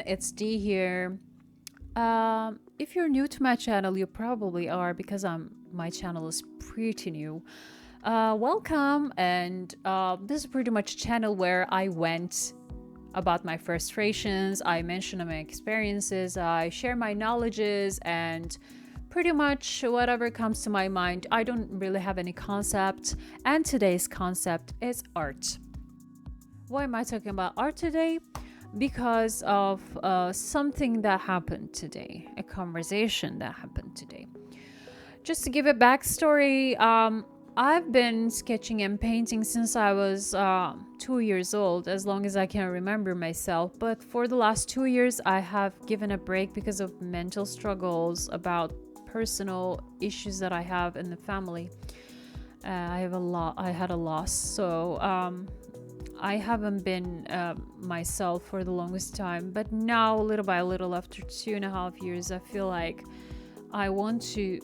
everyone, it's Dee here. If you're new to my channel, you probably are because my channel is pretty new. Welcome, and this is pretty much a channel where I went about my frustrations, I mention my experiences, I share my knowledges, and pretty much whatever comes to my mind. I don't really have any concept, and today's concept is art. Why am I talking about art today? Because of something that happened today, a conversation that happened today. Just to give a backstory, I've been sketching and painting since I was 2 years old, as long as I can remember myself. But for the last 2 years, I have given a break because of mental struggles about personal issues that I have in the family. I had a loss, so I haven't been myself for the longest time. But now, little by little, after 2.5 years, I feel like I want to.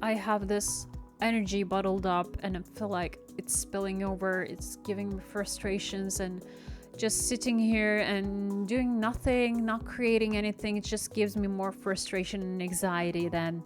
I have this energy bottled up, and I feel like it's spilling over. It's giving me frustrations, and just sitting here and doing nothing, not creating anything, it just gives me more frustration and anxiety than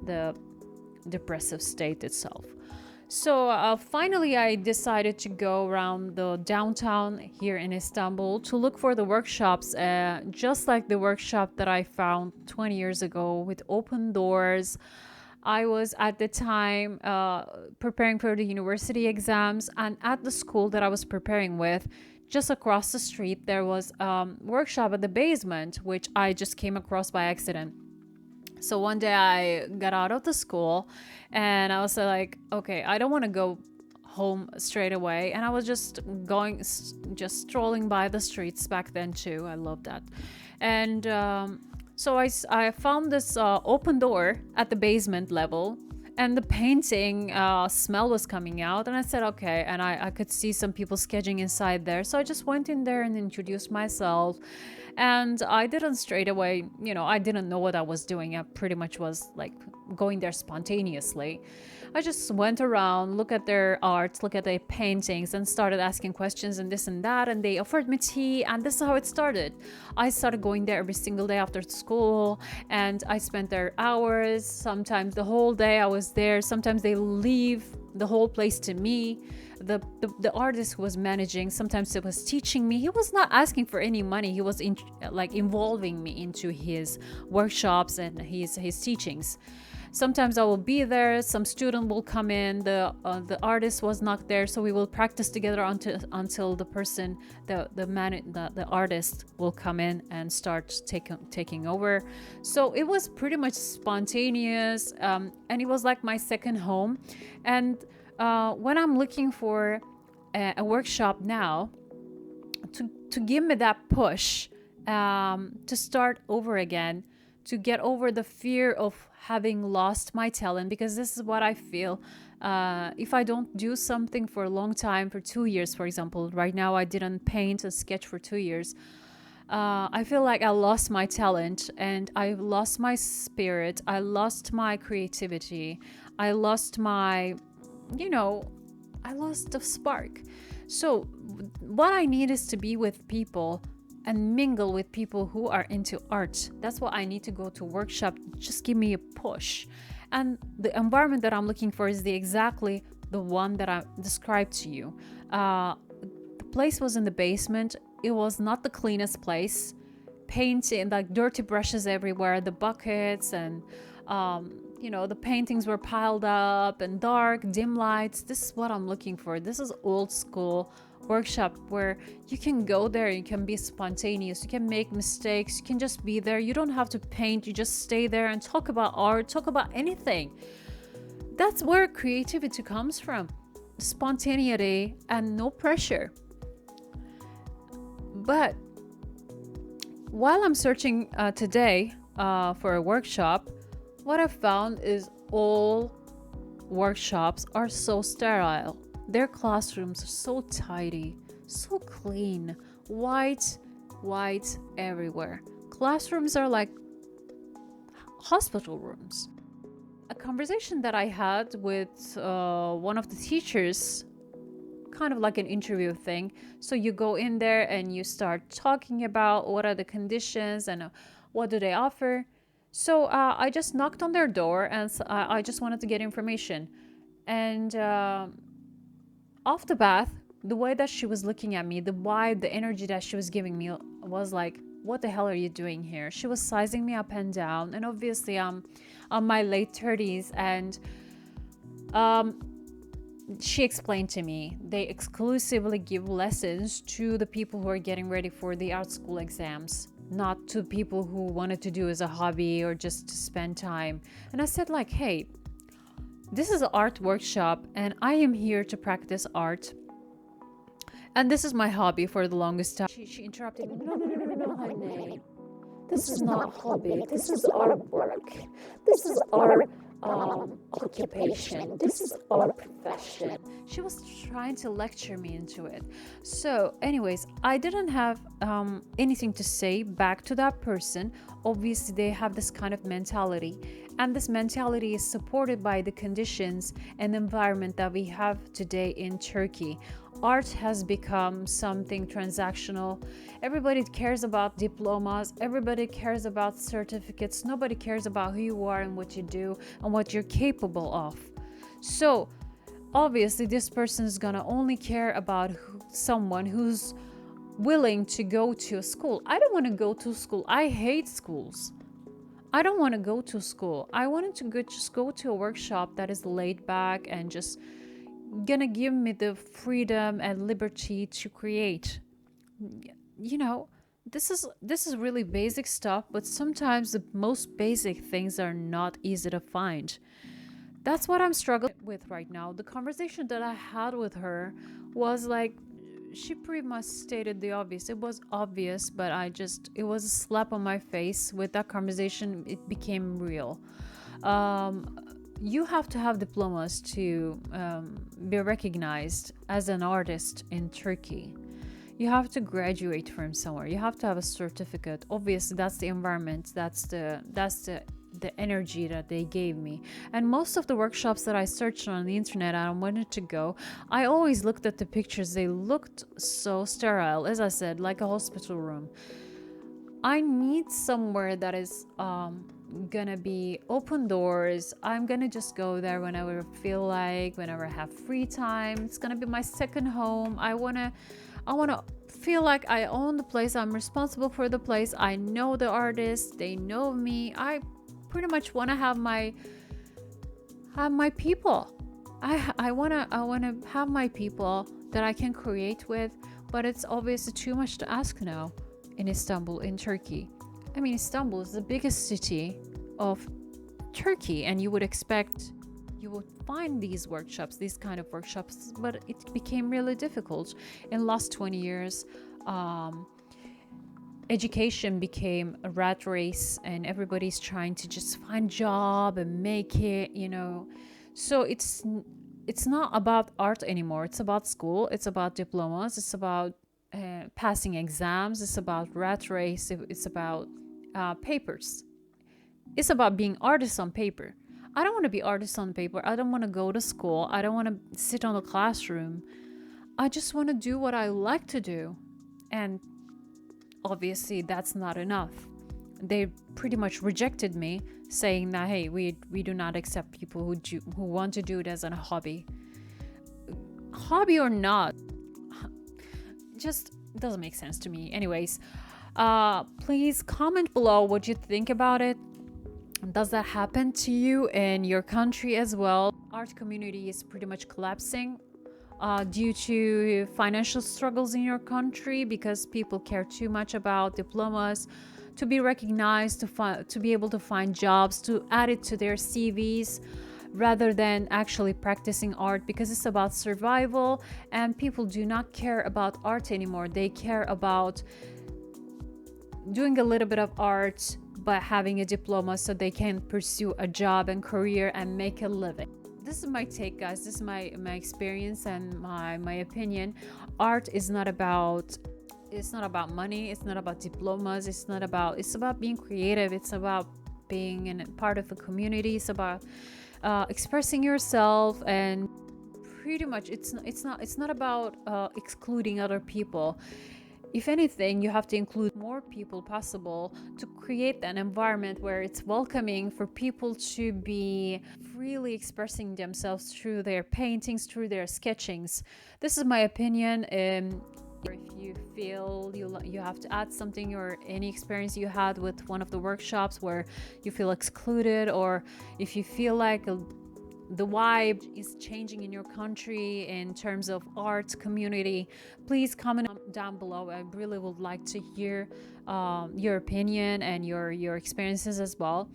the depressive state itself. So finally, I decided to go around the downtown here in Istanbul to look for the workshops, just like the workshop that I found 20 years ago with open doors. I was at the time preparing for the university exams, and at the school that I was preparing with, just across the street, there was a workshop at the basement, which I just came across by accident. So one day I got out of the school and I was like, okay, I don't want to go home straight away. And I was just just strolling by the streets back then too. I love that. And so I found this open door at the basement level, and the painting smell was coming out, and I said okay, and I could see some people sketching inside there, so I just went in there and introduced myself. And I didn't straight away, I didn't know what I was doing. I pretty much was like going there spontaneously. I just went around, look at their art, look at their paintings, and started asking questions and this and that. And they offered me tea, and this is how it started. I started going there every single day after school, and I spent there hours. Sometimes the whole day I was there. Sometimes they leave the whole place to me. The artist who was managing, sometimes it was teaching me. He was not asking for any money. He was involving me into his workshops and his teachings. Sometimes I will be there, some student will come in, the artist was not there, so we will practice together until the person, the artist will come in and start taking over. So it was pretty much spontaneous, and it was like my second home. And when I'm looking for a workshop now to give me that push, to start over again, to get over the fear of having lost my talent, because this is what I feel. If I don't do something for a long time, for 2 years, for example, right now I didn't paint a sketch for 2 years. I feel like I lost my talent, and I lost my spirit. I lost my creativity. I lost I lost the spark. So what I need is to be with people and mingle with people who are into art. That's what I need to go to workshop. Just give me a push. And the environment that I'm looking for is exactly the one that I described to you. The place was in the basement. It was not the cleanest place. Painting, like dirty brushes everywhere, the buckets, and the paintings were piled up, and dark, dim lights. This is what I'm looking for. This is old school workshop where you can go there, you can be spontaneous, you can make mistakes, you can just be there. You don't have to paint, you just stay there and talk about art, talk about anything. That's where creativity comes from. Spontaneity and no pressure. But while I'm searching today for a workshop, what I found is all workshops are so sterile. Their classrooms are so tidy, so clean, white everywhere. Classrooms are like hospital rooms. A conversation that I had with one of the teachers kind of like an interview thing. So you go in there and you start talking about what are the conditions and what do they offer. So I just knocked on their door and I just wanted to get information. And off the bat, the way that she was looking at me, the vibe, the energy that she was giving me was like, what the hell are you doing here? She was sizing me up and down. And obviously, I'm on my late 30s. And um, she explained to me they exclusively give lessons to the people who are getting ready for the art school exams, not to people who wanted to do as a hobby or just to spend time. And I said, like, hey, this is an art workshop and I am here to practice art. And this is my hobby for the longest time. She interrupted me. No, honey. This is not a hobby. This is our work. This is our occupation. This is our profession. She was trying to lecture me into it. So, anyways, I didn't have anything to say back to that person. Obviously, they have this kind of mentality. And this mentality is supported by the conditions and environment that we have today in Turkey. Art has become something transactional. Everybody cares about diplomas. Everybody cares about certificates. Nobody cares about who you are and what you do and what you're capable of. So, obviously, this person is gonna only care about someone who's willing to go to a school. I don't want to go to school. I hate schools. I don't want to go to school. I wanted to just go to a workshop that is laid back and just gonna give me the freedom and liberty to create. You know, this is really basic stuff, but sometimes the most basic things are not easy to find. That's what I'm struggling with right now. The conversation that I had with her was like, she pretty much stated the obvious. It was obvious, but it was a slap on my face. With that conversation, it became real. You have to have diplomas to be recognized as an artist in Turkey. You have to graduate from somewhere. You have to have a certificate. Obviously, that's the environment. That's the energy that they gave me. And most of the workshops that I searched on the internet and I wanted to go, I always looked at the pictures. They looked so sterile, as I said, like a hospital room. I need somewhere that is gonna be open doors. I'm gonna just go there whenever I feel like, whenever I have free time. It's gonna be my second home. I wanna feel like I own the place. I'm responsible for the place. I know the artists. They know me. I pretty much want to have my people. I want to have my people that I can create with, but it's obviously too much to ask now in Istanbul, in Turkey. I mean, Istanbul is the biggest city of Turkey, and you would find these workshops, these kind of workshops, but it became really difficult in the last 20 years. Education became a rat race and everybody's trying to just find job and make it, so it's not about art anymore. It's about school, it's about diplomas, it's about passing exams, it's about rat race, it's about papers. It's about being artists on paper. I don't want to be artists on paper. I don't want to go to school. I don't want to sit on the classroom. I just want to do what I like to do. And obviously that's not enough. They pretty much rejected me, saying that, hey, we do not accept people who want to do it as a hobby. Hobby or not, just doesn't make sense to me. Anyways, please comment below what you think about it. Does that happen to you in your country as well? Art community is pretty much collapsing due to financial struggles in your country because people care too much about diplomas, to be recognized, to be able to find jobs, to add it to their CVs, rather than actually practicing art, because it's about survival and people do not care about art anymore. They care about doing a little bit of art but having a diploma so they can pursue a job and career and make a living. This is my take, guys. This is my experience and my opinion. Art is not about money. It's not about diplomas. It's about being creative. It's about being part of a community. It's about expressing yourself and pretty much it's not about excluding other people. If anything, you have to include more people possible to create an environment where it's welcoming for people to be freely expressing themselves through their paintings, through their sketchings. This is my opinion. Or if you feel you have to add something, or any experience you had with one of the workshops where you feel excluded, or if you feel like the vibe is changing in your country in terms of art community, please comment down below. I really would like to hear your opinion and your experiences as well.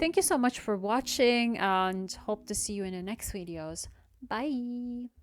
Thank you so much for watching, and hope to see you in the next videos. Bye.